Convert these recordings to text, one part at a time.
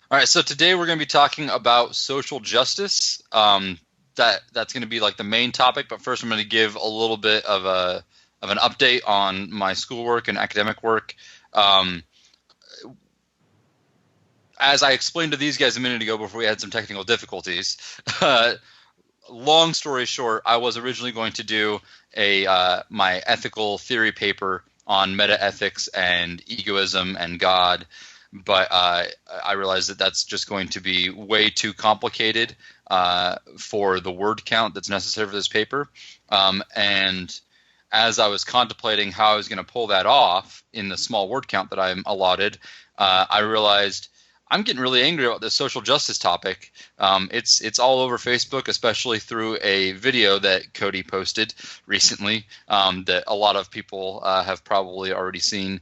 All right, so today we're going to be talking about social justice. That's going to be like the main topic, but first I'm going to give a little bit of an update on my schoolwork and academic work. Um, as I explained to these guys a minute ago before we had some technical difficulties, long story short, I was originally going to do my ethical theory paper on metaethics and egoism and God, but I realized that that's just going to be way too complicated for the word count that's necessary for this paper. And as I was contemplating how I was going to pull that off in the small word count that I'm allotted, I realized I'm getting really angry about this social justice topic. It's all over Facebook, especially through a video that Cody posted recently that a lot of people have probably already seen.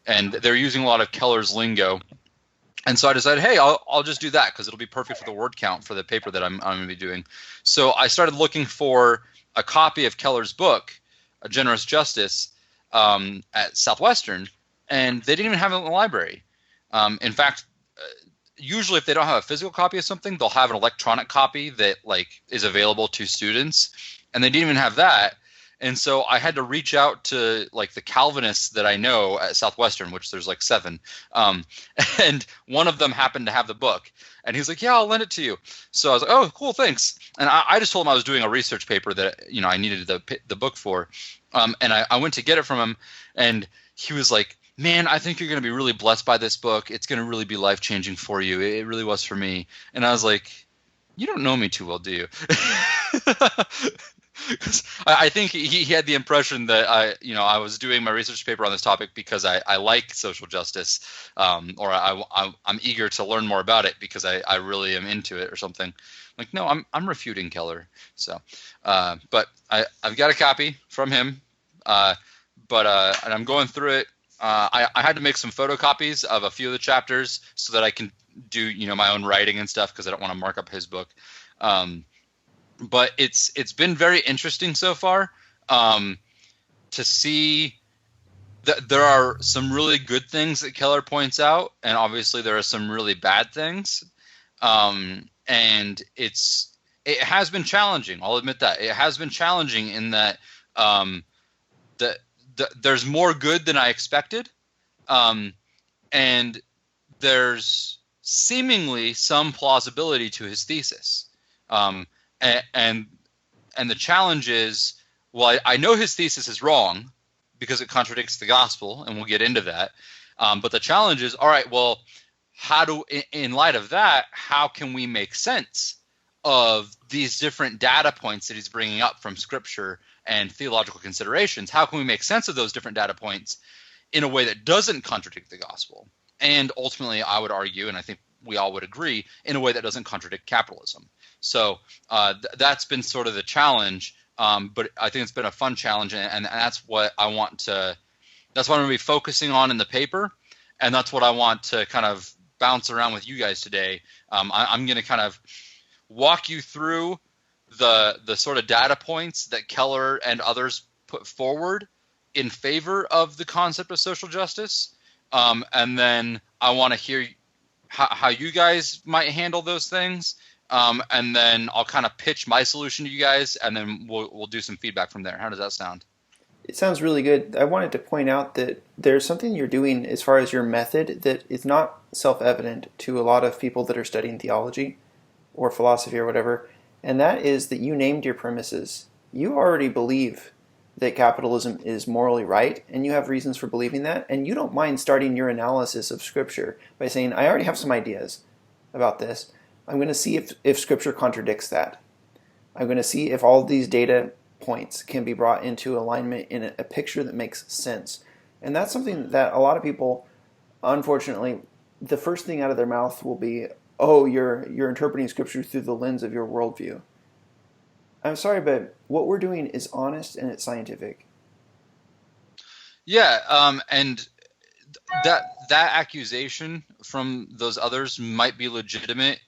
And they're using a lot of Keller's lingo. And so I decided, hey, I'll just do that because it'll be perfect for the word count for the paper that I'm going to be doing. So I started looking for a copy of Keller's book, A Generous Justice, at Southwestern, and they didn't even have it in the library. In fact, usually if they don't have a physical copy of something, they'll have an electronic copy that like is available to students, and they didn't even have that. And so I had to reach out to like the Calvinists that I know at Southwestern, which there's like 7. And one of them happened to have the book. And he's like, yeah, I'll lend it to you. So I was like, oh, cool, thanks. And I just told him I was doing a research paper that, I needed the book for. And I went to get it from him. And he was like, man, I think you're going to be really blessed by this book. It's going to really be life-changing for you. It really was for me. And I was like, you don't know me too well, do you? I think he had the impression that I was doing my research paper on this topic because I like social justice, or I'm eager to learn more about it because I really am into it or something. Like, no, I'm refuting Keller. So, but I've got a copy from him, and I'm going through it. I had to make some photocopies of a few of the chapters so that I can do my own writing and stuff because I don't want to mark up his book. But it's been very interesting so far to see that there are some really good things that Keller points out, and obviously there are some really bad things. And it has been challenging. I'll admit that it has been challenging in that there's more good than I expected, and there's seemingly some plausibility to his thesis. And the challenge is, well, I know his thesis is wrong because it contradicts the gospel, and we'll get into that. But the challenge is, all right, well, in light of that, how can we make sense of these different data points that he's bringing up from Scripture and theological considerations? How can we make sense of those different data points in a way that doesn't contradict the gospel? And ultimately, I would argue, and I think we all would agree, in a way that doesn't contradict capitalism. So that's been sort of the challenge, but I think it's been a fun challenge, and that's what I want to. That's what I'm going to be focusing on in the paper, and that's what I want to kind of bounce around with you guys today. I'm going to kind of walk you through the sort of data points that Keller and others put forward in favor of the concept of social justice, and then I want to hear how you guys might handle those things. And then I'll kind of pitch my solution to you guys, and then we'll do some feedback from there. How does that sound? It sounds really good. I wanted to point out that there's something you're doing as far as your method that is not self-evident to a lot of people that are studying theology or philosophy or whatever, and that is that you named your premises. You already believe that capitalism is morally right, and you have reasons for believing that, and you don't mind starting your analysis of Scripture by saying, I already have some ideas about this. I'm going to see if Scripture contradicts that. I'm going to see if all these data points can be brought into alignment in a picture that makes sense. And that's something that a lot of people, unfortunately, the first thing out of their mouth will be, oh, you're interpreting Scripture through the lens of your worldview. I'm sorry, but what we're doing is honest and it's scientific. Yeah, and that accusation from those others might be legitimate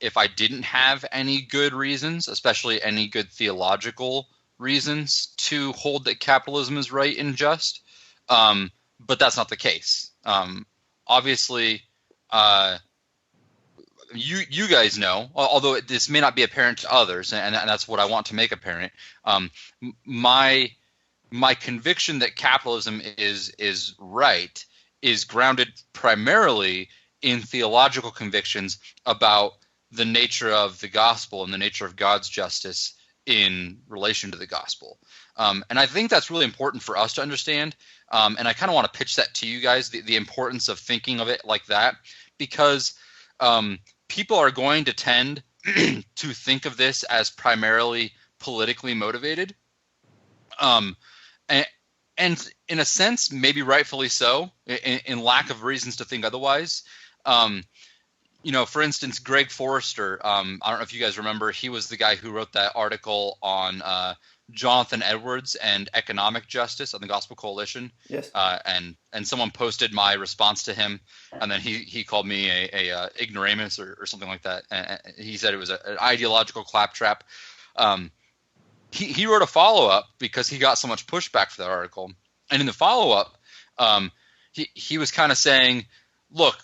if I didn't have any good reasons, especially any good theological reasons to hold that capitalism is right and just. But that's not the case. Obviously, you guys know, although this may not be apparent to others, and that's what I want to make apparent. My conviction that capitalism is right is grounded primarily in theological convictions about the nature of the gospel and the nature of God's justice in relation to the gospel. And I think that's really important for us to understand. And I kind of want to pitch that to you guys, the importance of thinking of it like that, because people are going to tend to think of this as primarily politically motivated. And in a sense, maybe rightfully so, in lack of reasons to think otherwise. For instance, Greg Forrester, I don't know if you guys remember, he was the guy who wrote that article on Jonathan Edwards and economic justice on the Gospel Coalition. Yes. And someone posted my response to him, and then he called me a ignoramus or something like that. And he said it was an ideological claptrap. He wrote a follow-up because he got so much pushback for that article. And in the follow-up, he was kind of saying, look,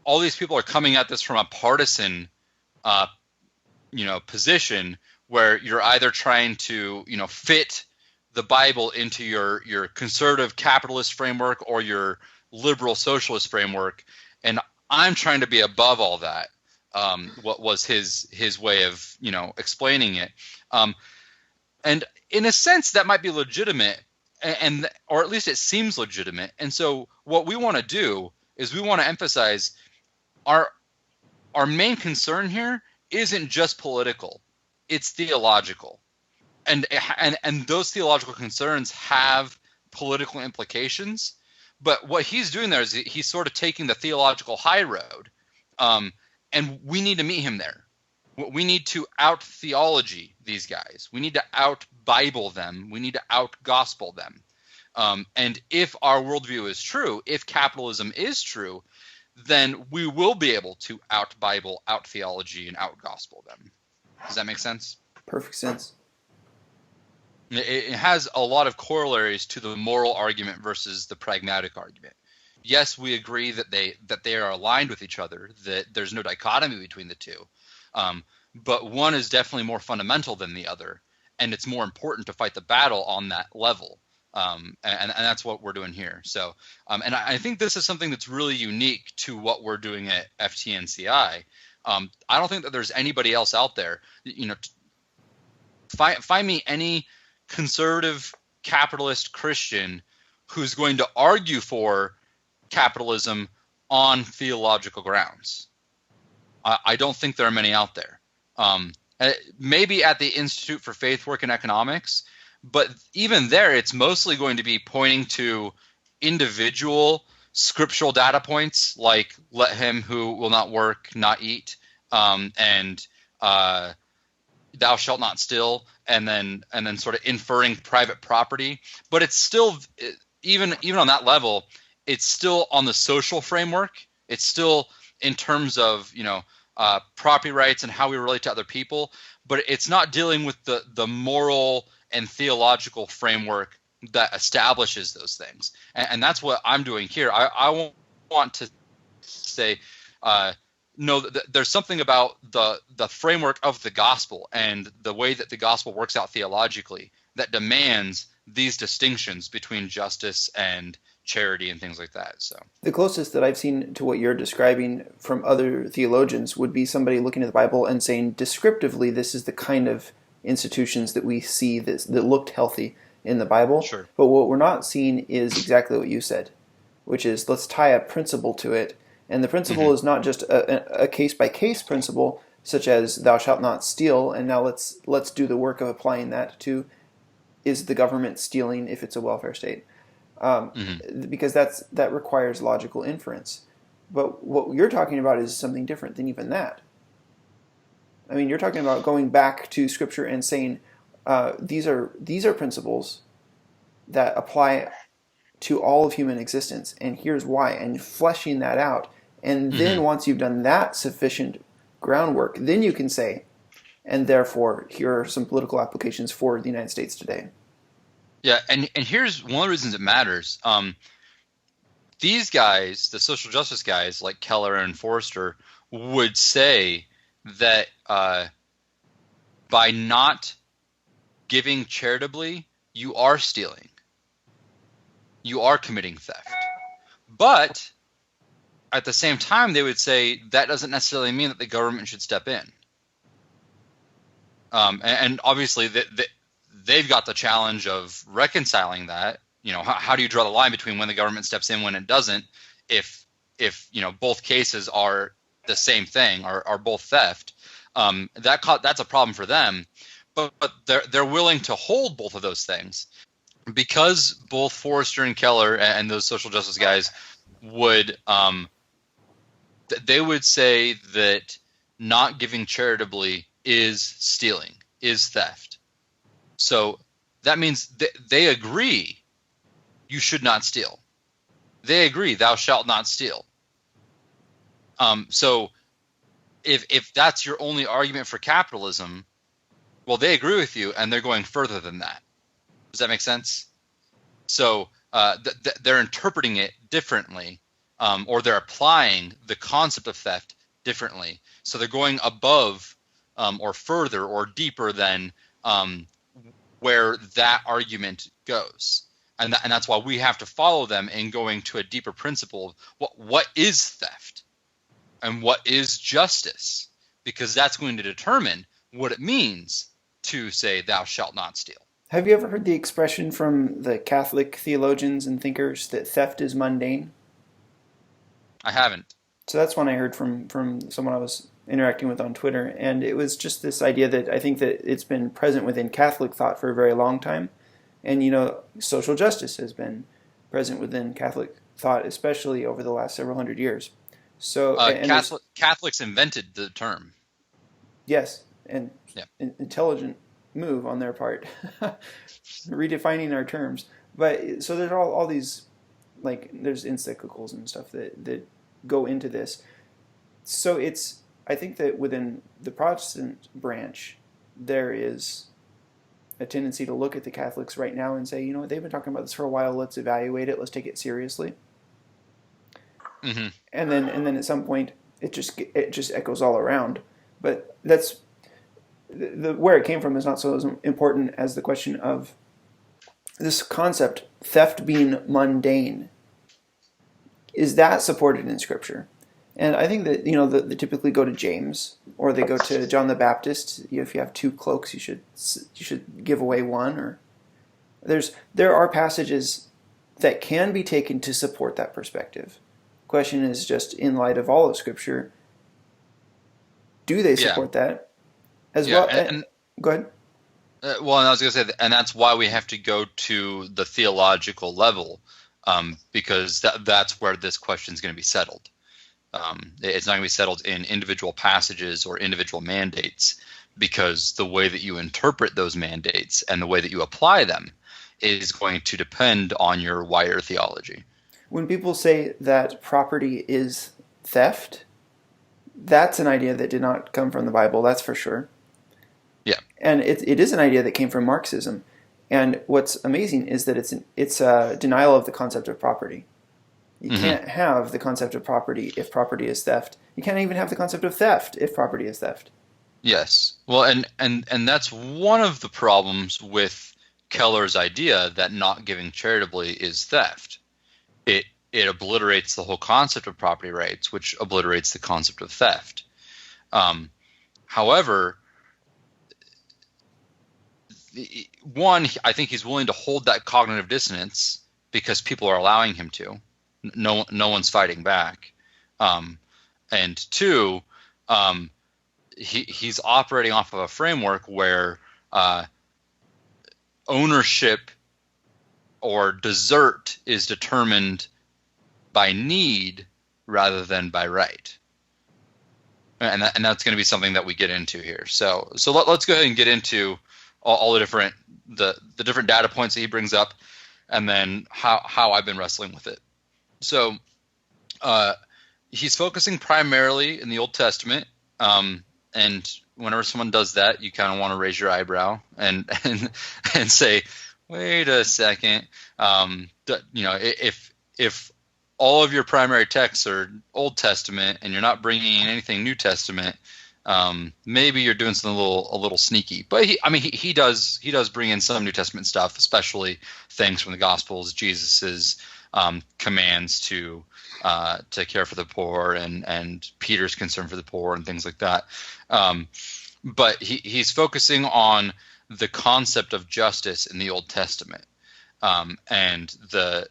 all these people are coming at this from a partisan position where you're either trying to fit the Bible into your conservative capitalist framework or your liberal socialist framework, and I'm trying to be above all that. What was his way of explaining it, and in a sense that might be legitimate, or at least it seems legitimate. And so what we want to do is we want to emphasize our main concern here isn't just political, it's theological. And those theological concerns have political implications. But what he's doing there is he's sort of taking the theological high road, and we need to meet him there. We need to out-theology these guys. We need to out-Bible them. We need to out-gospel them. And if our worldview is true, if capitalism is true, then we will be able to out-Bible, out-theology, and out-gospel them. Does that make sense? Perfect sense. It has a lot of corollaries to the moral argument versus the pragmatic argument. Yes, we agree that they are aligned with each other, that there's no dichotomy between the two. But one is definitely more fundamental than the other, and it's more important to fight the battle on that level. And that's what we're doing here. So, and I think this is something that's really unique to what we're doing at FTNCI. I don't think that there's anybody else out there. Find me any conservative capitalist Christian who's going to argue for capitalism on theological grounds. I don't think there are many out there. Maybe at the Institute for Faith Work and Economics, but even there, it's mostly going to be pointing to individual scriptural data points, like "Let him who will not work not eat," and "Thou shalt not steal," and then sort of inferring private property. But it's still even on that level, it's still on the social framework. It's still in terms of property rights and how we relate to other people. But it's not dealing with the moral and theological framework that establishes those things. And that's what I'm doing here. I want to say, no, there's something about the framework of the gospel and the way that the gospel works out theologically that demands these distinctions between justice and charity and things like that. So the closest that I've seen to what you're describing from other theologians would be somebody looking at the Bible and saying descriptively, this is the kind of institutions that we see that looked healthy in the Bible. Sure. But what we're not seeing is exactly what you said, which is let's tie a principle to it. And the principle is not just a case-by-case principle, such as thou shalt not steal, and now let's do the work of applying that to, is the government stealing if it's a welfare state? Because that requires logical inference. But what you're talking about is something different than even that. I mean, you're talking about going back to Scripture and saying these are principles that apply to all of human existence, and here's why, and fleshing that out. And then once you've done that sufficient groundwork, then you can say, and therefore, here are some political applications for the United States today. Yeah, and here's one of the reasons it matters. these guys, the social justice guys like Keller and Forrester, would say that by not giving charitably, you are stealing. You are committing theft. But at the same time, they would say that doesn't necessarily mean that the government should step in. And obviously, they've got the challenge of reconciling that. How do you draw the line between when the government steps in, when it doesn't, if both cases are the same thing, are both theft? That's a problem for them. But they're willing to hold both of those things because both Forrester and Keller and those social justice guys would they would say that not giving charitably is stealing, is theft. So that means they agree you should not steal. They agree thou shalt not steal. So if that's your only argument for capitalism, well, they agree with you, and they're going further than that. Does that make sense? So they're interpreting it differently, or they're applying the concept of theft differently. So they're going above or further or deeper than where that argument goes. And that's why we have to follow them in going to a deeper principle of what is theft and what is justice, because that's going to determine what it means to say thou shalt not steal. Have you ever heard the expression from the Catholic theologians and thinkers that theft is mundane? I haven't. So that's one I heard from someone I was interacting with on Twitter, and it was just this idea that I think that it's been present within Catholic thought for a very long time. And, social justice has been present within Catholic thought, especially over the last several hundred years. So Catholics invented the term. Yes, and intelligent move on their part, redefining our terms. But so there's all these, there's encyclicals and stuff that go into this. So I think that within the Protestant branch, there is a tendency to look at the Catholics right now and say, they've been talking about this for a while. Let's evaluate it. Let's take it seriously. Mm-hmm. And then at some point, it just echoes all around. But that's where it came from is not so important as the question of this concept, theft being mundane. Is that supported in Scripture? And I think that they typically go to James or they go to John the Baptist. If you have two cloaks, you should give away one. Or there are passages that can be taken to support that perspective. Question is just in light of all of Scripture, do they support that as well? And go ahead. Well, and I was going to say, and that's why we have to go to the theological level, because that's where this question is going to be settled. It's not going to be settled in individual passages or individual mandates, because the way that you interpret those mandates and the way that you apply them is going to depend on your wider theology. When people say that property is theft, that's an idea that did not come from the Bible, that's for sure. Yeah. And it is an idea that came from Marxism. And what's amazing is that it's a denial of the concept of property. You can't have the concept of property if property is theft. You can't even have the concept of theft if property is theft. Yes. Well, and that's one of the problems with Keller's idea that not giving charitably is theft. It obliterates the whole concept of property rights, which obliterates the concept of theft. However, one, I think he's willing to hold that cognitive dissonance because people are allowing him to. No one's fighting back. And two, he's operating off of a framework where ownership or desert is determined by need rather than by right. And that's going to be something that we get into here. So let's go ahead and get into all the different data points that he brings up, and then how I've been wrestling with it. So he's focusing primarily in the Old Testament, and whenever someone does that, you kind of want to raise your eyebrow and say, wait a second, if all of your primary texts are Old Testament and you're not bringing in anything New Testament, maybe you're doing something a little sneaky. But he does bring in some New Testament stuff, especially things from the Gospels, Jesus's commands to care for the poor and Peter's concern for the poor and things like that. But he's focusing on the concept of justice in the Old Testament, and the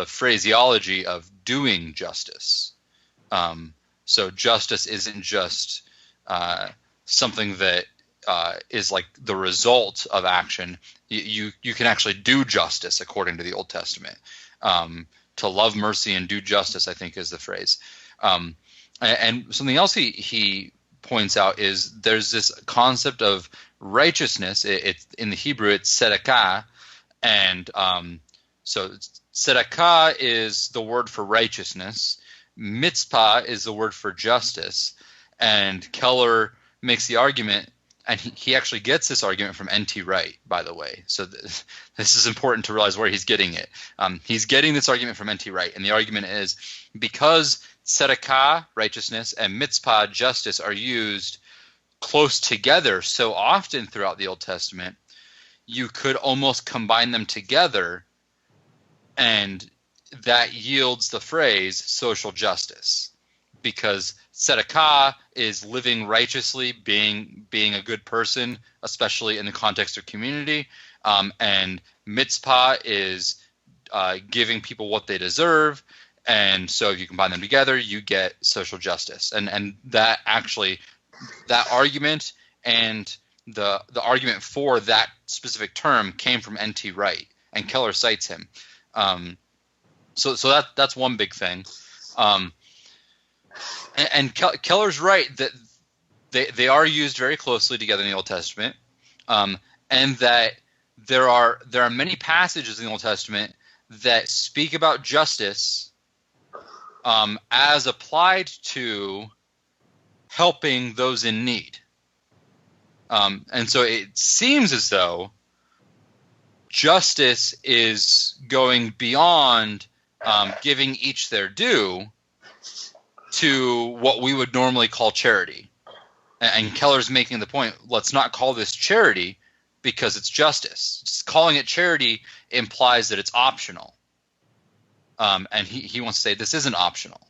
phraseology of doing justice. So justice isn't just something that is like the result of action. You can actually do justice according to the Old Testament. To love mercy and do justice, I think, is the phrase. And something else he points out is there's this concept of righteousness. It's in the Hebrew, it's tzedakah, and so tzedakah is the word for righteousness. Mitzpah is the word for justice. And Keller makes the argument, and he actually gets this argument from N.T. Wright, by the way. So this is important to realize where he's getting it. He's getting this argument from N.T. Wright, and the argument is because tzedakah, righteousness, and mitzpah, justice, are used close together so often throughout the Old Testament, you could almost combine them together, and that yields the phrase social justice, because tzedakah is living righteously, being a good person, especially in the context of community, and mitzpah is giving people what they deserve, and so if you combine them together, you get social justice. And that actually, that argument and the argument for that specific term came from N.T. Wright, and Keller cites him. So that's one big thing. And Keller's right that they are used very closely together in the Old Testament, and that there are many passages in the Old Testament that speak about justice as applied to helping those in need. And so it seems as though justice is going beyond giving each their due to what we would normally call charity. And Keller's making the point, let's not call this charity because it's justice. Just calling it charity implies that it's optional. And he wants to say this isn't optional.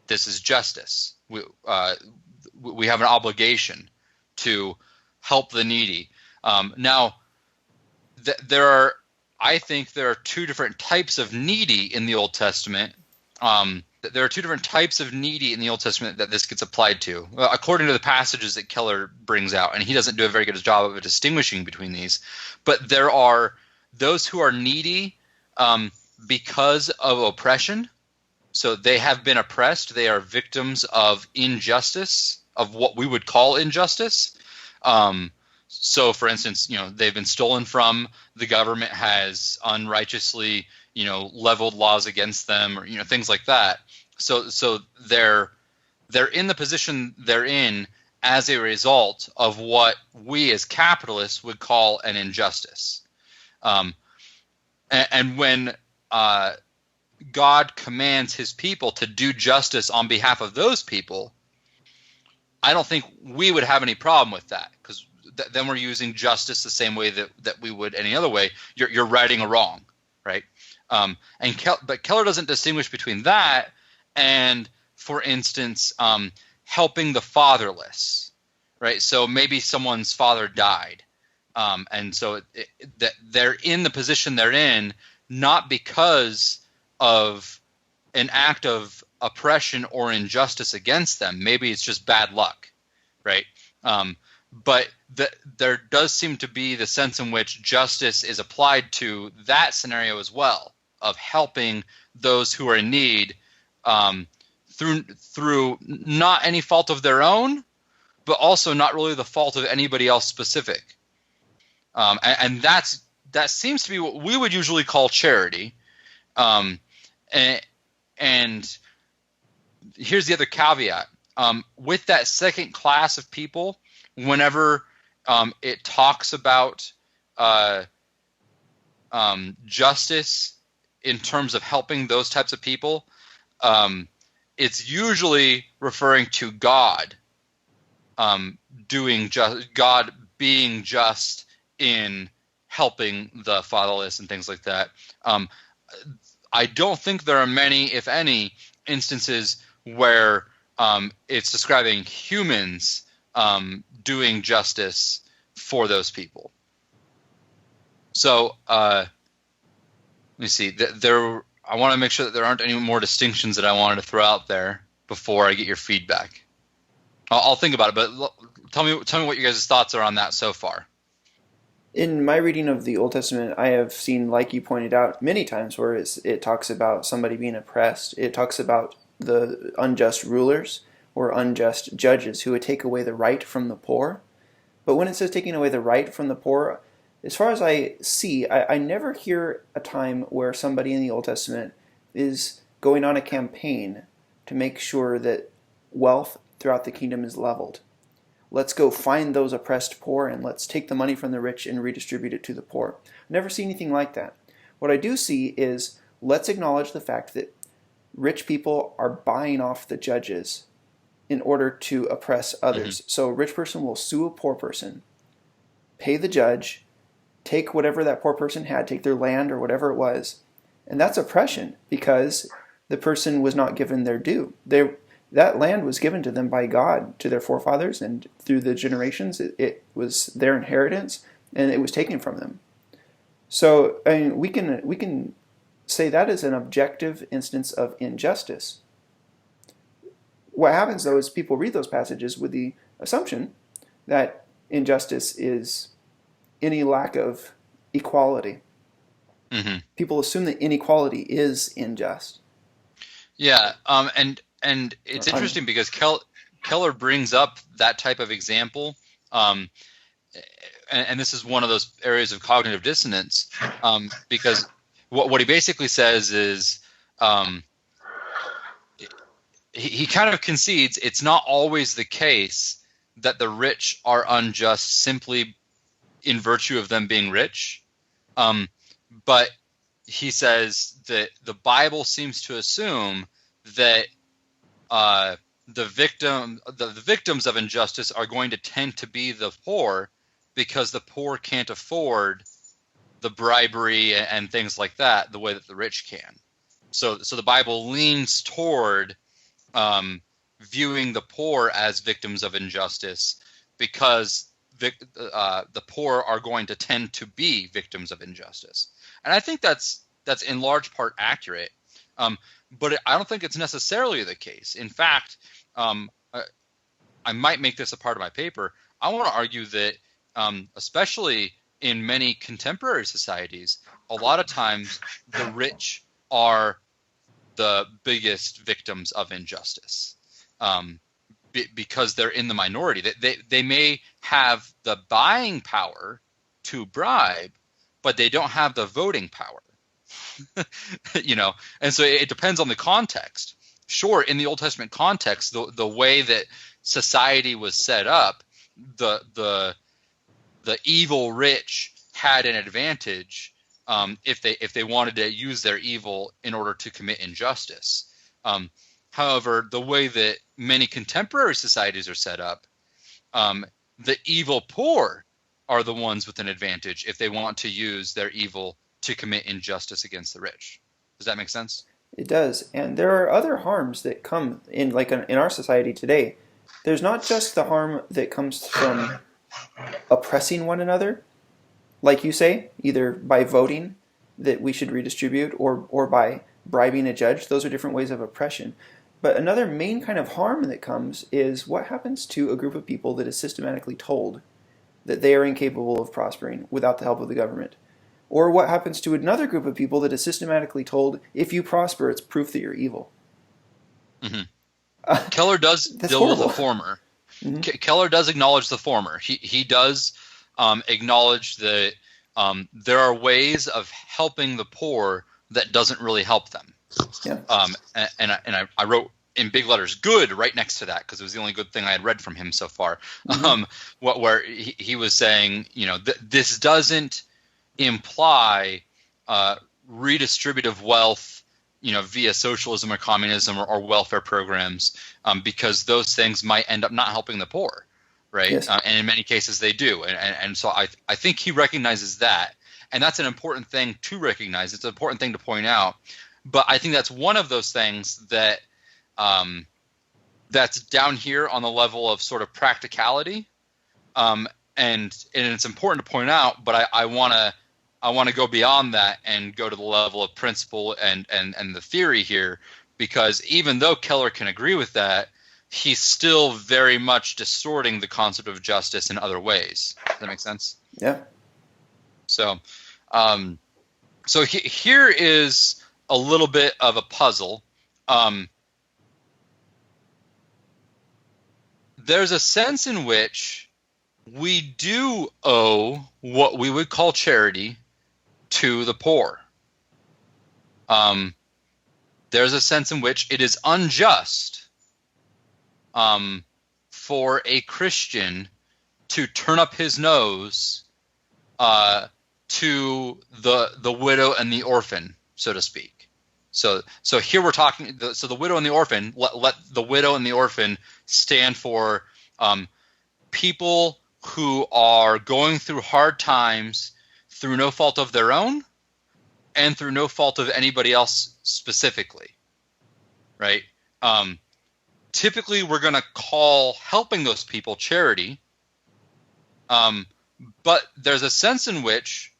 This is justice. We have an obligation to help the needy. Now, I think there are two different types of needy in the Old Testament. There are two different types of needy in the Old Testament that this gets applied to, according to the passages that Keller brings out. And he doesn't do a very good job of distinguishing between these. But there are those who are needy because of oppression. So they have been oppressed. They are victims of injustice, of what we would call injustice. So, for instance, they've been stolen from. The government has unrighteously, leveled laws against them, or things like that. So they're in the position they're in as a result of what we as capitalists would call an injustice. And when God commands His people to do justice on behalf of those people, I don't think we would have any problem with that, because then we're using justice the same way that we would any other way. You're righting a wrong, right? But Keller doesn't distinguish between that and, for instance, helping the fatherless, right? So maybe someone's father died, and so that they're in the position they're in not because of an act of oppression or injustice against them. Maybe it's just bad luck, right? But there does seem to be the sense in which justice is applied to that scenario as well, of helping those who are in need through not any fault of their own, but also not really the fault of anybody else specific. And that seems to be what we would usually call charity. And here's the other caveat. With that second class of people, whenever it talks about justice in terms of helping those types of people, it's usually referring to God God being just in helping the fatherless and things like that. I don't think there are many, if any, instances where it's describing humans doing justice for those people. So let me see. I want to make sure that there aren't any more distinctions that I wanted to throw out there before I get your feedback. I'll think about it, but tell me what you guys' thoughts are on that so far. In my reading of the Old Testament, I have seen, like you pointed out, many times where it talks about somebody being oppressed. It talks about the unjust rulers or unjust judges who would take away the right from the poor. But when it says taking away the right from the poor, as far as I see, I never hear a time where somebody in the Old Testament is going on a campaign to make sure that wealth throughout the kingdom is leveled. Let's go find those oppressed poor and let's take the money from the rich and redistribute it to the poor. I never see anything like that. What I do see is let's acknowledge the fact that rich people are buying off the judges in order to oppress others. So a rich person will sue a poor person, pay the judge, take whatever that poor person had, take their land or whatever it was, and that's oppression because the person was not given their due. That land was given to them by God, to their forefathers, and through the generations, it was their inheritance, and it was taken from them. So I mean, we can say that is an objective instance of injustice. What happens, though, is people read those passages with the assumption that injustice is any lack of equality. People assume that inequality is unjust. Yeah, and it's interesting because Keller brings up that type of example, and this is one of those areas of cognitive dissonance, because what he basically says is he kind of concedes it's not always the case that the rich are unjust simply in virtue of them being rich, but he says that the Bible seems to assume that the victims of injustice are going to tend to be the poor because the poor can't afford the bribery and things like that the way that the rich can. So the Bible leans toward viewing the poor as victims of injustice because the poor are going to tend to be victims of injustice. And I think that's in large part accurate. But I don't think it's necessarily the case. In fact, I might make this a part of my paper. I want to argue that, especially in many contemporary societies, a lot of times the rich are the biggest victims of injustice because they're in the minority. They may have the buying power to bribe, but they don't have the voting power. And so it depends on the context. Sure, in the Old Testament context, the way that society was set up, the evil rich had an advantage if they wanted to use their evil in order to commit injustice. However, the way that many contemporary societies are set up, the evil poor are the ones with an advantage if they want to use their evil to commit injustice against the rich. Does that make sense? It does. And there are other harms that come in our society today. There's not just the harm that comes from oppressing one another, like you say, either by voting that we should redistribute or by bribing a judge. Those are different ways of oppression. But another main kind of harm that comes is what happens to a group of people that is systematically told that they are incapable of prospering without the help of the government. Or what happens to another group of people that is systematically told, if you prosper, it's proof that you're evil. Keller does deal with the former. Keller does acknowledge the former. He does acknowledge that there are ways of helping the poor that doesn't really help them. Yeah. And I wrote in big letters "good" right next to that because it was the only good thing I had read from him so far. Where he was saying, this doesn't imply redistributive wealth via socialism or communism or welfare programs, because those things might end up not helping the poor, right? Yes. And in many cases they do. And so I think he recognizes that. And that's an important thing to recognize. It's an important thing to point out. But I think that's one of those things that that's down here on the level of sort of practicality. And it's important to point out, but I want to go beyond that and go to the level of principle and the theory here, because even though Keller can agree with that, he's still very much distorting the concept of justice in other ways. Does that make sense? Yeah. So, here is a little bit of a puzzle. There's a sense in which we do owe what we would call charity to the poor. There's a sense in which it is unjust for a Christian to turn up his nose to the widow and the orphan, so to speak. So here we're talking. So the widow and the orphan. Let the widow and the orphan stand for people who are going through hard times through no fault of their own and through no fault of anybody else specifically, right? Typically, we're going to call helping those people charity, but there's a sense in which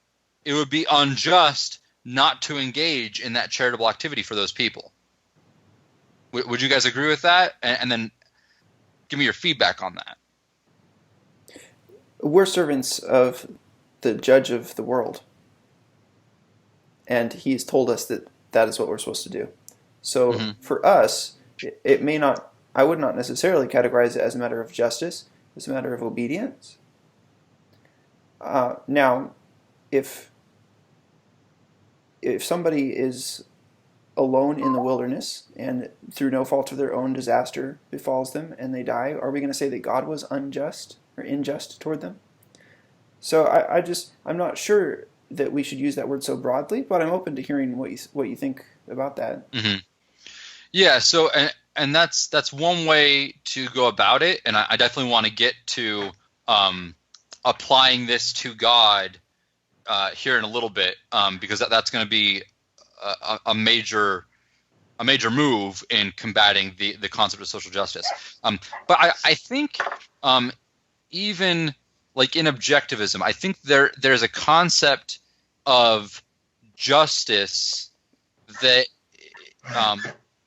it would be unjust not to engage in that charitable activity for those people. Would you guys agree with that? And then give me your feedback on that. We're servants of the judge of the world. And he's told us that that is what we're supposed to do. So for us, it may not, I would not necessarily categorize it as a matter of justice. It's a matter of obedience. Now, if somebody is alone in the wilderness and through no fault of their own disaster befalls them and they die, are we going to say that God was unjust or unjust toward them? So I'm not sure that we should use that word so broadly, but I'm open to hearing what you think about that. Mm-hmm. Yeah. So and that's one way to go about it, and I definitely want to get to applying this to God here in a little bit, because that's going to be a major move in combating the concept of social justice. But I think even like in objectivism, I think there's a concept of justice that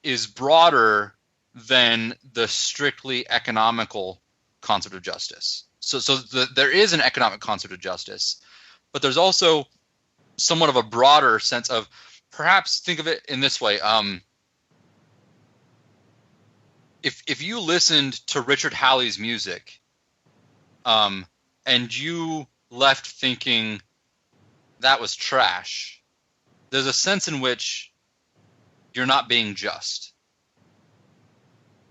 is broader than the strictly economical concept of justice. So there is an economic concept of justice, but there's also somewhat of a broader sense of, perhaps think of it in this way. If you listened to Richard Halley's music, and you left thinking that was trash, there's a sense in which you're not being just.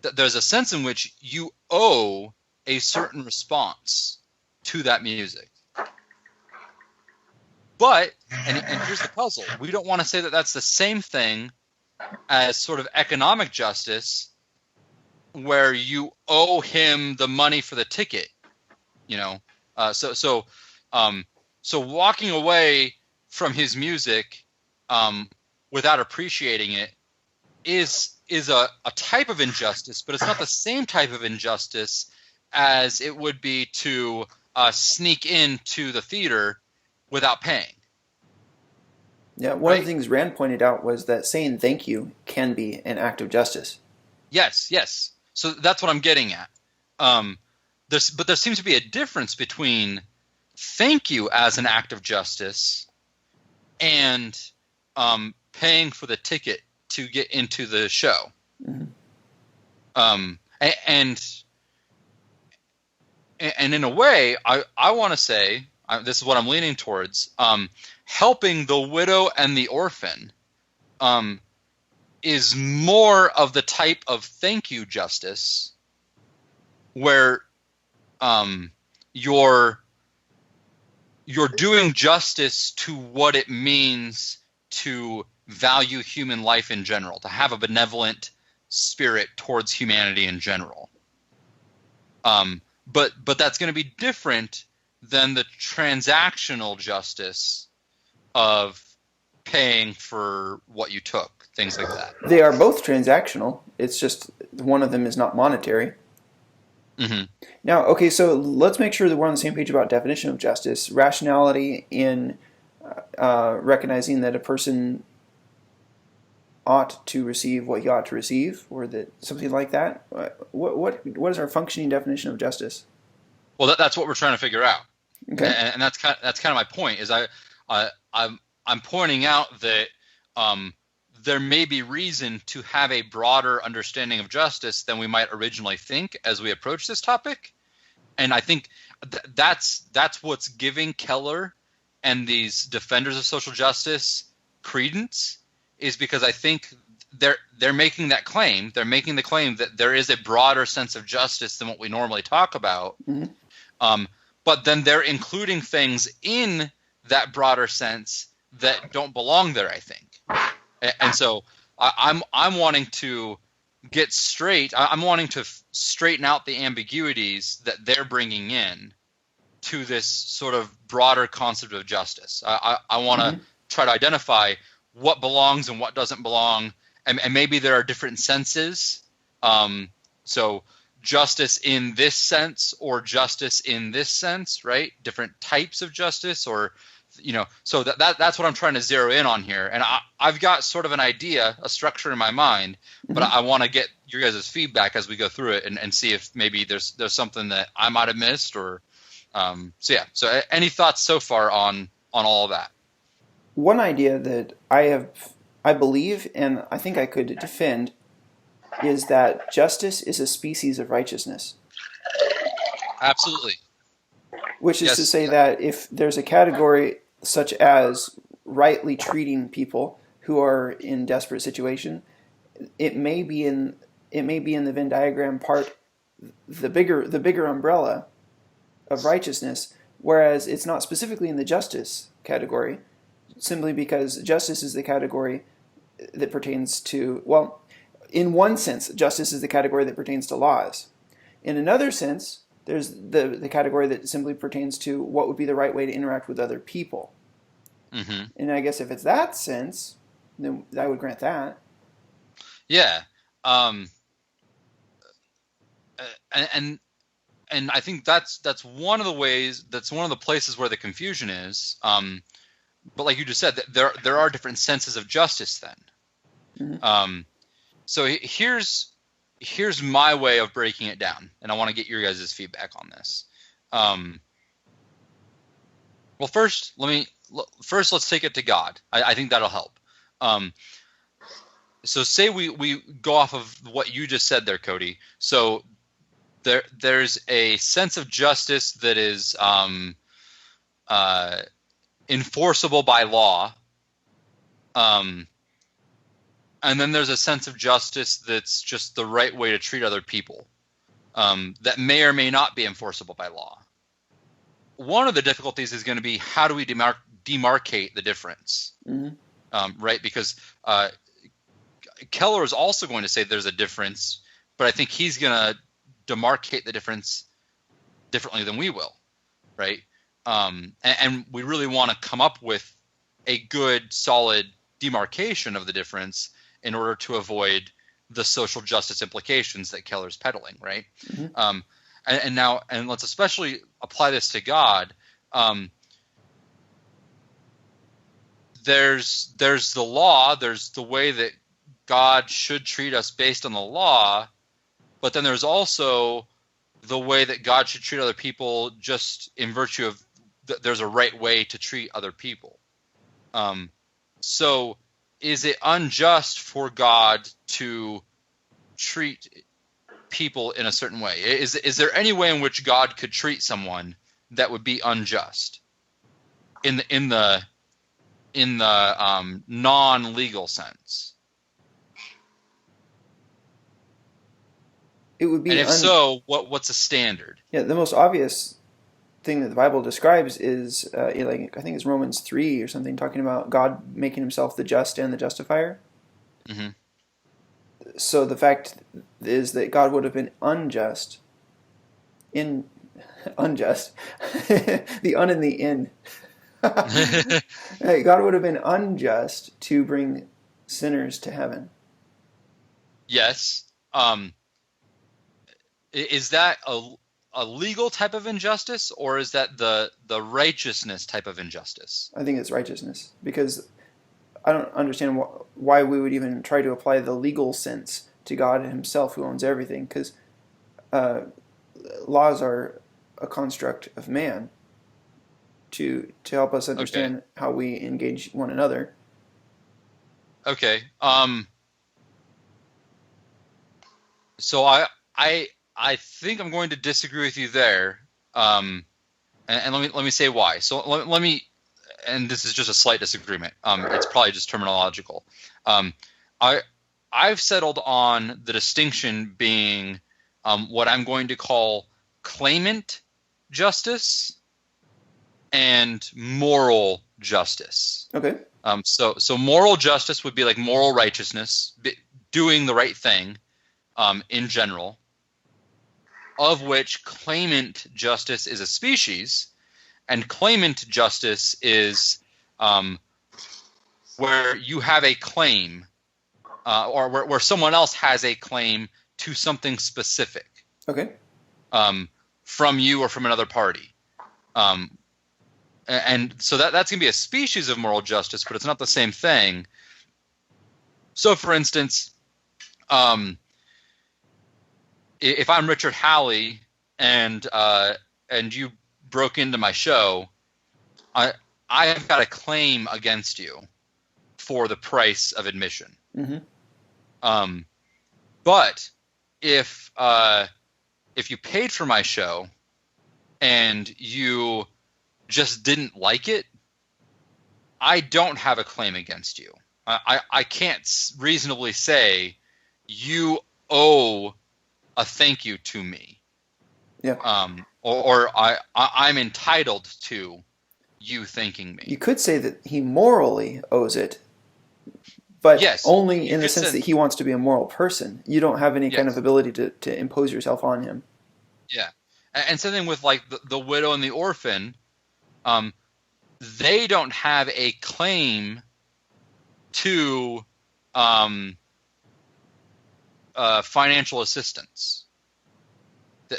There's a sense in which you owe a certain response to that music. But, and here's the puzzle, we don't want to say that that's the same thing as sort of economic justice, where you owe him the money for the ticket, So walking away from his music without appreciating it is a type of injustice, but it's not the same type of injustice as it would be to sneak into the theater without paying. Yeah, one of the things Rand pointed out was that saying thank you can be an act of justice. Yes. So that's what I'm getting at. But there seems to be a difference between thank you as an act of justice and paying for the ticket to get into the show. Mm-hmm. And in a way, I want to say, this is what I'm leaning towards, helping the widow and the orphan is more of the type of thank you justice where you're doing justice to what it means to value human life in general, to have a benevolent spirit towards humanity in general. But that's going to be different than the transactional justice of paying for what you took, things like that. They are both transactional. It's just one of them is not monetary. Mm-hmm. Now, okay, so let's make sure that we're on the same page about definition of justice. Rationality in recognizing that a person ought to receive what he ought to receive, or that something like that. What is our functioning definition of justice? Well, that's what we're trying to figure out. Okay. And that's kind of my point. Is I'm pointing out that there may be reason to have a broader understanding of justice than we might originally think as we approach this topic. And I think that's what's giving Keller and these defenders of social justice credence, is because I think they're making that claim. They're making the claim that there is a broader sense of justice than what we normally talk about. Mm-hmm. But then they're including things in that broader sense that don't belong there, I think. And so I'm wanting to get straight. I'm wanting to straighten out the ambiguities that they're bringing in to this sort of broader concept of justice. I want to mm-hmm. try to identify what belongs and what doesn't belong, and maybe there are different senses. So justice in this sense or justice in this sense, right? Different types of justice, or so that's what I'm trying to zero in on here. And I've got sort of an idea, a structure in my mind, but I want to get your guys' feedback as we go through it and see if maybe there's something that I might have missed, or So any thoughts so far on all of that? One idea that I believe, and I think I could defend, is that justice is a species of righteousness. Absolutely. Which is to say that if there's a category such as rightly treating people who are in desperate situation, it may be in the Venn diagram part, the bigger umbrella of righteousness, whereas it's not specifically in the justice category, simply because justice is the category that pertains to, well, in one sense, justice is the category that pertains to laws. In another sense, there's the category that simply pertains to what would be the right way to interact with other people. Mm-hmm. And I guess if it's that sense, then I would grant that. Yeah. And I think that's one of the ways, that's one of the places where the confusion is. But like you just said, there are different senses of justice then. Mm-hmm. So here's my way of breaking it down, and I want to get your guys' feedback on this. Well, first let's take it to God. I think that'll help. So say we go off of what you just said there, Cody. So there's a sense of justice that is enforceable by law. And then there's a sense of justice that's just the right way to treat other people, that may or may not be enforceable by law. One of the difficulties is going to be, how do we demarcate the difference, right? Because Keller is also going to say there's a difference, but I think he's going to demarcate the difference differently than we will, right? And we really want to come up with a good, solid demarcation of the difference in order to avoid the social justice implications that Keller's peddling, right? Mm-hmm. And let's especially apply this to God. There's the law, there's the way that God should treat us based on the law, but then there's also the way that God should treat other people just in virtue of there's a right way to treat other people. So is it unjust for God to treat people in a certain way? Is there any way in which God could treat someone that would be unjust in the non-legal sense? It would be. And if so, what's a standard? Yeah, the most obvious thing that the Bible describes is like I think it's Romans 3 or something, talking about God making himself the just and the justifier. Mm-hmm. So the fact is that God would have been unjust in unjust the un and the in God would have been unjust to bring sinners to heaven. Yes. Is that a legal type of injustice, or is that the righteousness type of injustice? I think it's righteousness, because I don't understand why we would even try to apply the legal sense to God himself, who owns everything, because laws are a construct of man to help us understand how we engage one another. Okay. So I think I'm going to disagree with you there. And let me say why. So let me, and this is just a slight disagreement. It's probably just terminological. I've settled on the distinction being what I'm going to call claimant justice and moral justice. Okay. So moral justice would be like moral righteousness, doing the right thing, in general, of which claimant justice is a species, and claimant justice is where you have a claim, or where someone else has a claim to something specific. Okay. From you or from another party. And so that's going to be a species of moral justice, but it's not the same thing. So, for instance, if I'm Richard Halley and you broke into my show, I have got a claim against you for the price of admission. Mm-hmm. But if you paid for my show and you just didn't like it, I don't have a claim against you. I can't reasonably say you owe a thank you to me. Yeah. Or I'm entitled to you thanking me. You could say that he morally owes it, but yes, only in the sense that he wants to be a moral person. You don't have any kind of ability to impose yourself on him. Yeah. And something with like the widow and the orphan, they don't have a claim to financial assistance.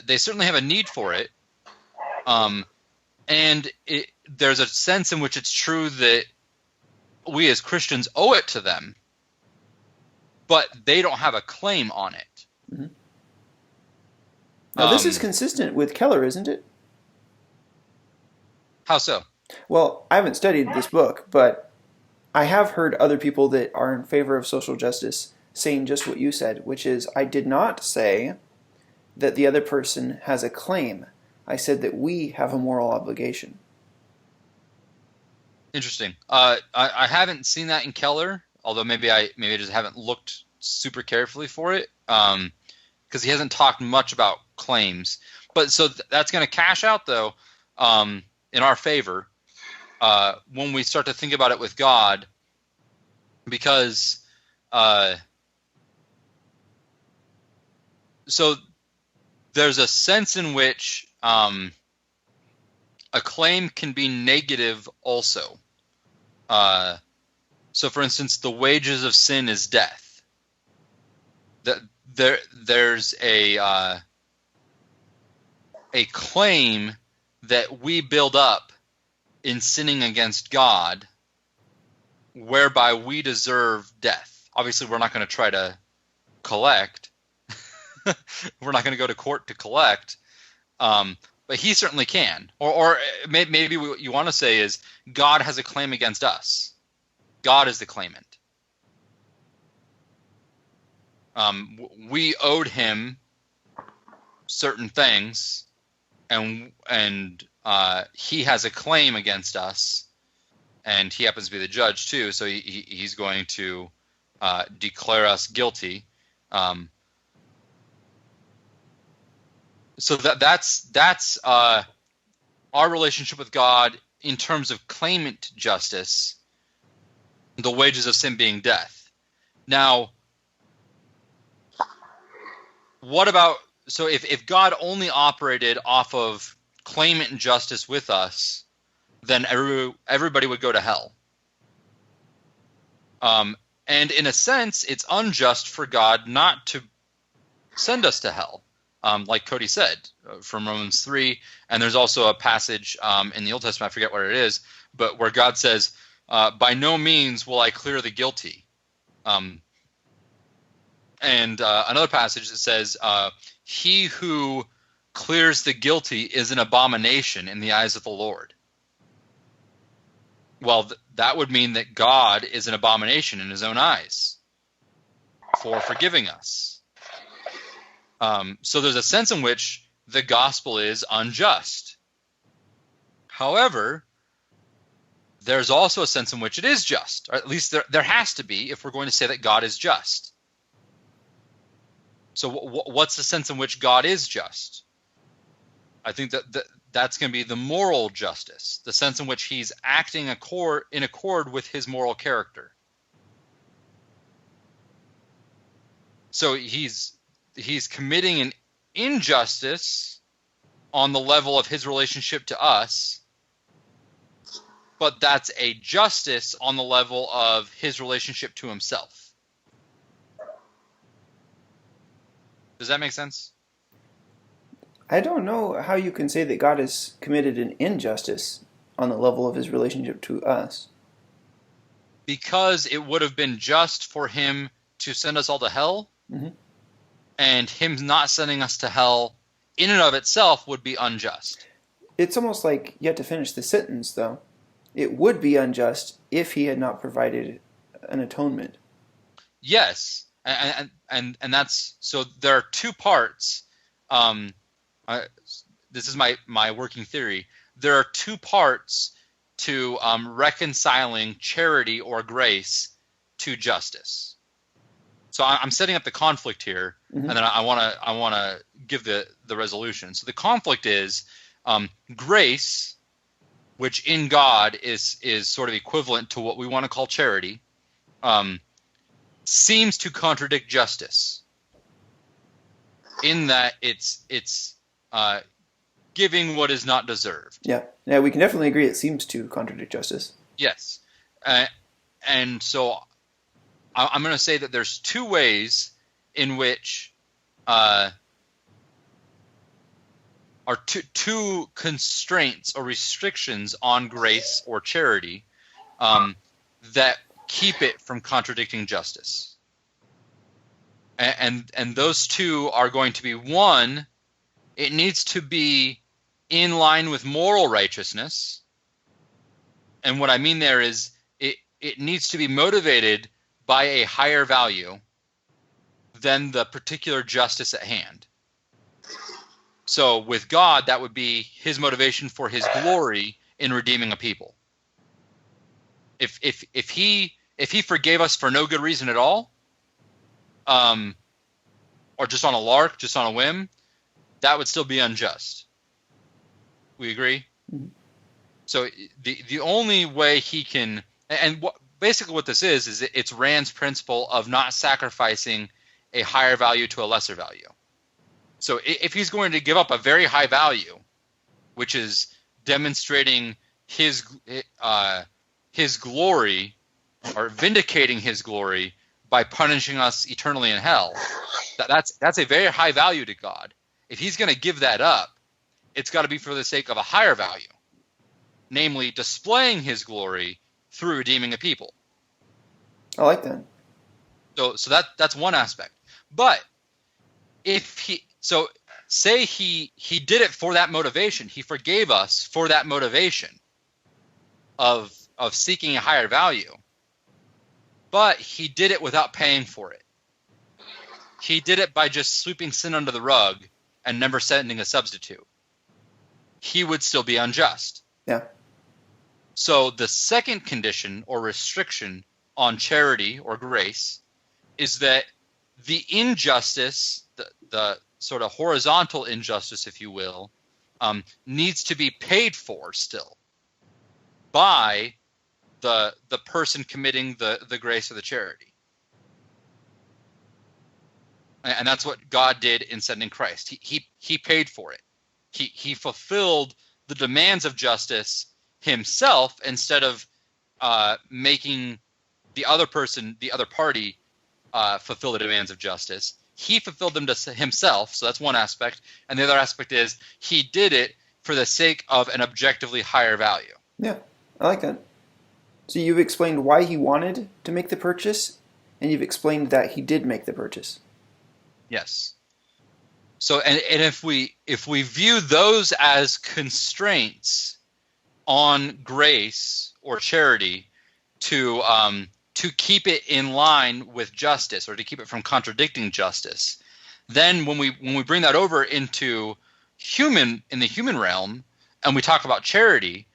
They certainly have a need for it, and there's a sense in which it's true that we as Christians owe it to them, but they don't have a claim on it. Mm-hmm. Now, this is consistent with Keller, isn't it? How so? Well, I haven't studied this book, but I have heard other people that are in favor of social justice saying just what you said, which is, I did not say that the other person has a claim. I said that we have a moral obligation. Interesting. I haven't seen that in Keller, although maybe I just haven't looked super carefully for it, because he hasn't talked much about claims. But so that's going to cash out, though, in our favor when we start to think about it with God, because so there's a sense in which a claim can be negative also. So, for instance, the wages of sin is death. There's a claim that we build up in sinning against God, whereby we deserve death. Obviously, we're not going to try to collect. We're not going to go to court to collect. But he certainly can. Or maybe what you want to say is God has a claim against us. God is the claimant. We owed him certain things, and he has a claim against us, and he happens to be the judge too, so he's going to declare us guilty. So that's our relationship with God in terms of claimant justice, the wages of sin being death. Now, what about, so if God only operated off of claimant justice with us, then everybody would go to hell. And in a sense, it's unjust for God not to send us to hell, like Cody said, from Romans 3. And there's also a passage in the Old Testament, I forget what it is, but where God says, by no means will I clear the guilty. And another passage that says, he who clears the guilty is an abomination in the eyes of the Lord. Well, that would mean that God is an abomination in his own eyes for forgiving us. So there's a sense in which the gospel is unjust. However, there's also a sense in which it is just, or at least there has to be if we're going to say that God is just. So what's the sense in which God is just? I think that's going to be the moral justice, the sense in which he's acting in accord with his moral character. So he's committing an injustice on the level of his relationship to us, but that's a justice on the level of his relationship to himself. Does that make sense? I don't know how you can say that God has committed an injustice on the level of his relationship to us. Because it would have been just for him to send us all to hell, and him not sending us to hell in and of itself would be unjust. It's almost like you have to finish the sentence, though. It would be unjust if he had not provided an atonement. Yes, and that's, so there are two parts. This is my working theory. There are two parts to reconciling charity or grace to justice. So I'm setting up the conflict here, and then I want to give the resolution. So the conflict is grace, which in God is sort of equivalent to what we want to call charity, seems to contradict justice in that it's giving what is not deserved. Yeah, we can definitely agree it seems to contradict justice. Yes. And so I'm going to say that there's two ways in which are two constraints or restrictions on grace or charity that keep it from contradicting justice. And those two are going to be, one, it needs to be in line with moral righteousness. And what I mean there is it needs to be motivated by a higher value than the particular justice at hand. So with God, that would be his motivation for his glory in redeeming a people. If he forgave us for no good reason at all, or just on a lark, just on a whim, that would still be unjust. We agree? Mm-hmm. So the only way he can, and basically what this is it's Rand's principle of not sacrificing a higher value to a lesser value. So if he's going to give up a very high value, which is demonstrating his glory or vindicating his glory by punishing us eternally in hell, that's a very high value to God. If he's going to give that up, it's got to be for the sake of a higher value, namely displaying his glory through redeeming a people. I like that. So that's one aspect. But say he did it for that motivation. He forgave us for that motivation of seeking a higher value. But he did it without paying for it. He did it by just sweeping sin under the rug and never sending a substitute. He would still be unjust. Yeah. So the second condition or restriction on charity or grace is that the injustice, the sort of horizontal injustice, if you will, needs to be paid for still by the person committing the grace or the charity. And that's what God did in sending Christ. He paid for it. He fulfilled the demands of justice himself instead of making the other person, the other party, fulfill the demands of justice. He fulfilled them to himself, so that's one aspect. And the other aspect is he did it for the sake of an objectively higher value. Yeah, I like that. So you've explained why he wanted to make the purchase, and you've explained that he did make the purchase. Yes. So, and if we view those as constraints on grace or charity to keep it in line with justice or to keep it from contradicting justice, then when we bring that over into the human realm and we talk about charity,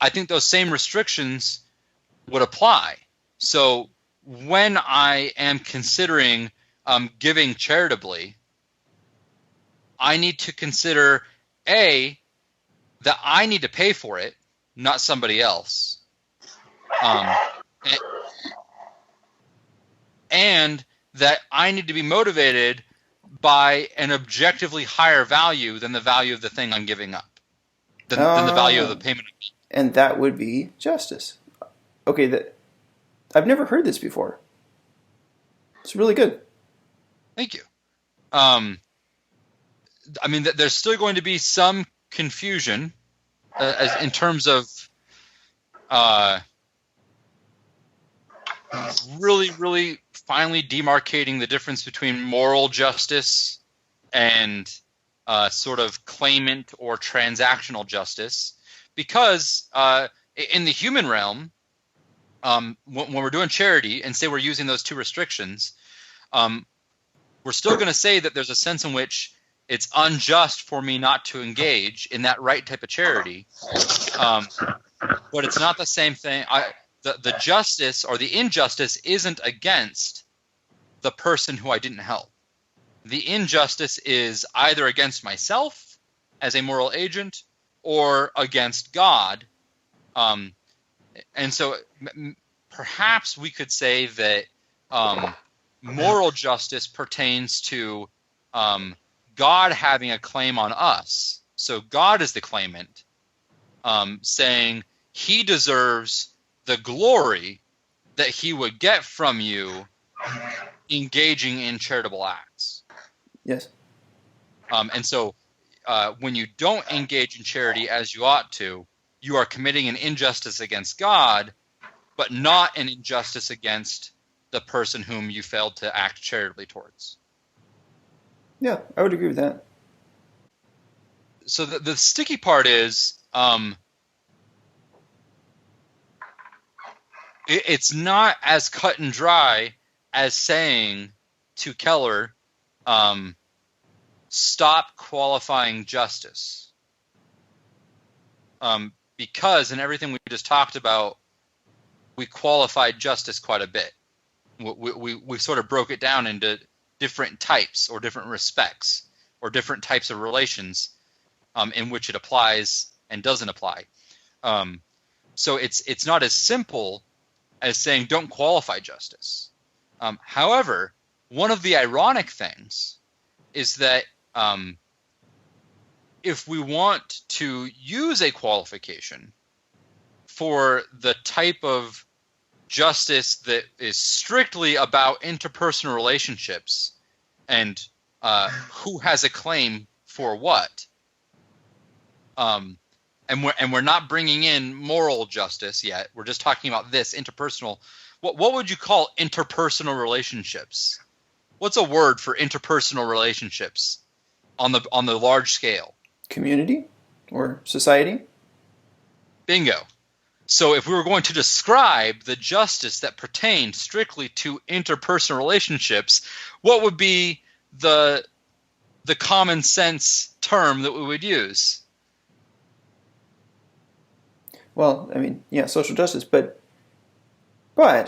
I think those same restrictions would apply. So when I am considering giving charitably, I need to consider that I need to pay for it, not somebody else, and that I need to be motivated by an objectively higher value than the value of the thing I'm giving up, than the value of the payment. And that would be justice. Okay, I've never heard this before. It's really good. Thank you. I mean, there's still going to be some confusion in terms of really, really finally demarcating the difference between moral justice and sort of claimant or transactional justice, because in the human realm, when we're doing charity and say we're using those two restrictions, we're still going to say that there's a sense in which it's unjust for me not to engage in that right type of charity, but it's not the same thing. The justice or the injustice isn't against the person who I didn't help. The injustice is either against myself as a moral agent or against God. And so perhaps we could say that moral justice pertains to God having a claim on us. So God is the claimant, saying he deserves the glory that he would get from you engaging in charitable acts. Yes. And so when you don't engage in charity as you ought to, you are committing an injustice against God, but not an injustice against the person whom you failed to act charitably towards. Yeah, I would agree with that. So the sticky part is it's not as cut and dry as saying to Keller, stop qualifying justice. Because in everything we just talked about, we qualified justice quite a bit. We sort of broke it down into different types or different respects or different types of relations in which it applies and doesn't apply. So it's not as simple as saying don't qualify justice. However, one of the ironic things is that if we want to use a qualification for the type of justice that is strictly about interpersonal relationships and who has a claim for what, and we're not bringing in moral justice yet. We're just talking about this interpersonal. What would you call interpersonal relationships? What's a word for interpersonal relationships on the large scale? Community or society? Bingo. So if we were going to describe the justice that pertained strictly to interpersonal relationships, what would be the common sense term that we would use? Well, I mean, yeah, social justice, but well,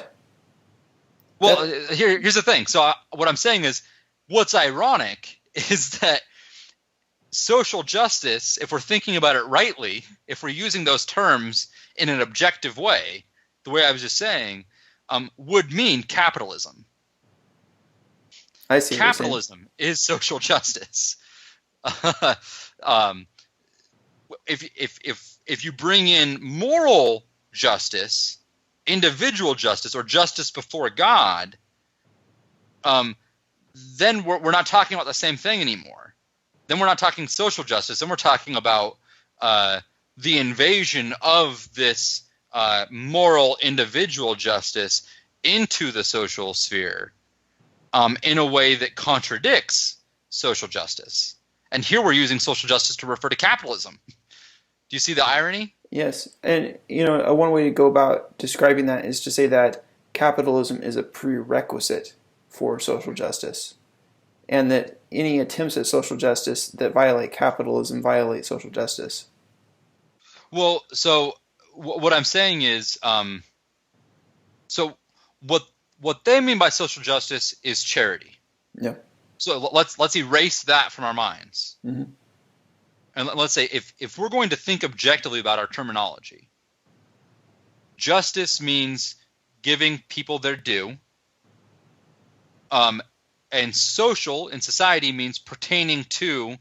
here's the thing. So what I'm saying is, what's ironic is that social justice, if we're thinking about it rightly, if we're using those terms in an objective way, the way I was just saying, would mean capitalism. I see. Capitalism is social justice. If you bring in moral justice, individual justice, or justice before God, then we're not talking about the same thing anymore. Then we're not talking social justice. Then we're talking about the invasion of this moral individual justice into the social sphere in a way that contradicts social justice. And here we're using social justice to refer to capitalism. Do you see the irony? Yes. And, one way to go about describing that is to say that capitalism is a prerequisite for social justice, and that any attempts at social justice that violate capitalism violate social justice. Well, so what I'm saying is, so what they mean by social justice is charity. Yeah. So let's erase that from our minds. Mm-hmm. And let's say if we're going to think objectively about our terminology, justice means giving people their due. And social in society means pertaining to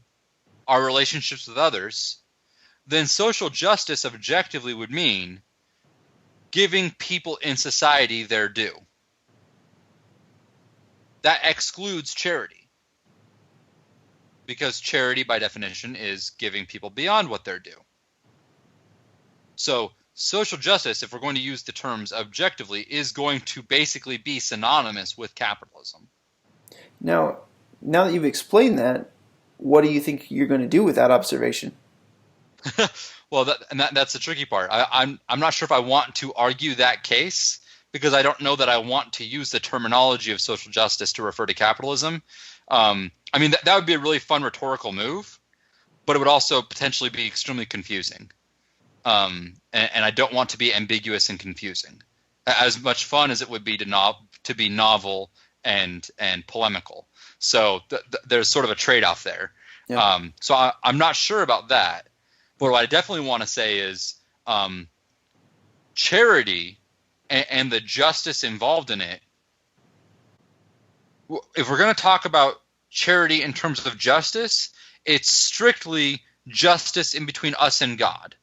our relationships with others. Then social justice objectively would mean giving people in society their due. That excludes charity, because charity by definition is giving people beyond what they're due. So social justice, if we're going to use the terms objectively, is going to basically be synonymous with capitalism. Now that you've explained that, what do you think you're going to do with that observation? Well, that's the tricky part. I'm not sure if I want to argue that case, because I don't know that I want to use the terminology of social justice to refer to capitalism. I mean, that would be a really fun rhetorical move, but it would also potentially be extremely confusing. And I don't want to be ambiguous and confusing. As much fun as it would be to be novel and polemical. So there's sort of a trade-off there. Yeah. So I'm not sure about that. But what I definitely want to say is charity and the justice involved in it. If we're going to talk about charity in terms of justice, it's strictly justice in between us and God.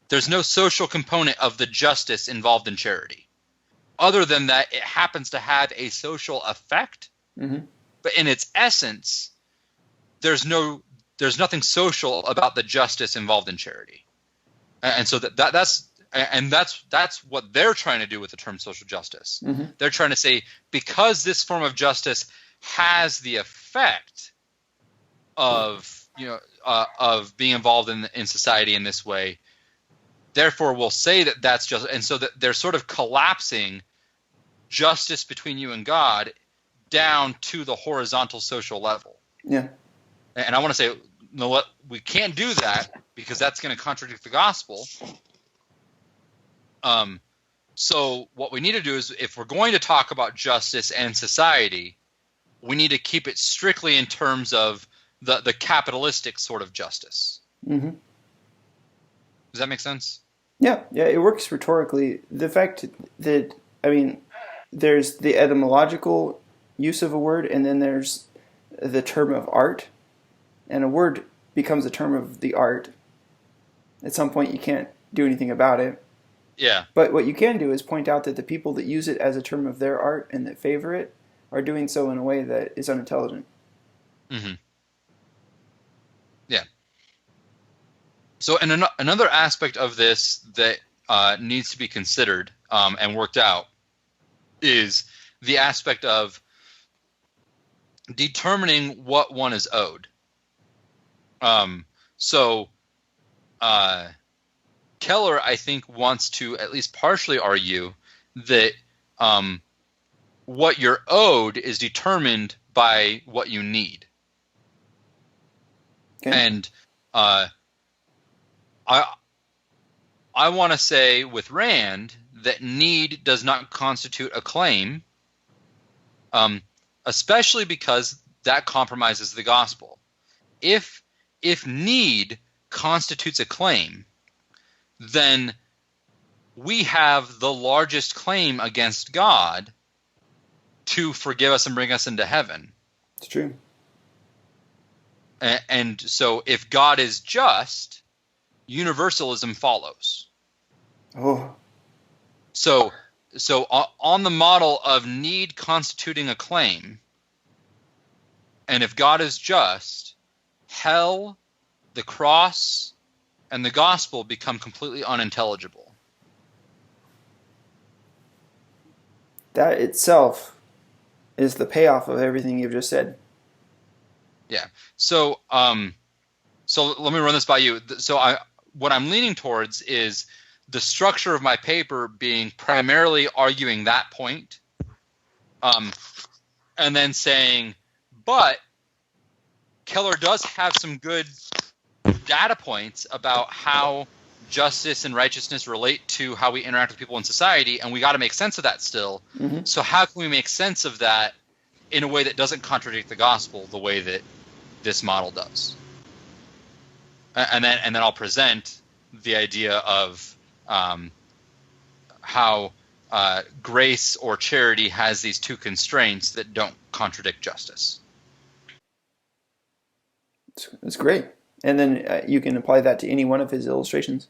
There's no social component of the justice involved in charity. Other than that, it happens to have a social effect, mm-hmm. But in its essence, there's nothing social about the justice involved in charity. And so that's what they're trying to do with the term social justice. Mm-hmm. They're trying to say, because this form of justice has the effect of being involved in society in this way, therefore we'll say that that's just, and so that they're sort of collapsing justice between you and God down to the horizontal social level. Yeah. And I want to say, what, we can't do that because that's going to contradict the gospel. So what we need to do is, if we're going to talk about justice and society, we need to keep it strictly in terms of the capitalistic sort of justice. Mm-hmm. Does that make sense? Yeah, it works rhetorically. The fact that, there's the etymological use of a word, and then there's the term of art, and a word becomes a term of the art. At some point, you can't do anything about it. Yeah. But what you can do is point out that the people that use it as a term of their art and that favor it are doing so in a way that is unintelligent. Mm-hmm. Yeah. So, and another aspect of this that needs to be considered and worked out is the aspect of determining what one is owed. Keller, I think, wants to at least partially argue that what you're owed is determined by what you need. Okay. And I want to say with Rand that need does not constitute a claim, especially because that compromises the gospel. If if need constitutes a claim, then we have the largest claim against God to forgive us and bring us into heaven. It's true. And so if God is just, universalism follows. Oh. So on the model of need constituting a claim, and if God is just, hell, the cross, and the gospel become completely unintelligible. That itself is the payoff of everything you've just said. Yeah. So let me run this by you. So what I'm leaning towards is the structure of my paper being primarily arguing that point, and then saying, but Keller does have some good data points about how justice and righteousness relate to how we interact with people in society, and we got to make sense of that still. Mm-hmm. So how can we make sense of that in a way that doesn't contradict the gospel the way that this model does? And then I'll present the idea of how grace or charity has these two constraints that don't contradict justice. It's great. And then you can apply that to any one of his illustrations.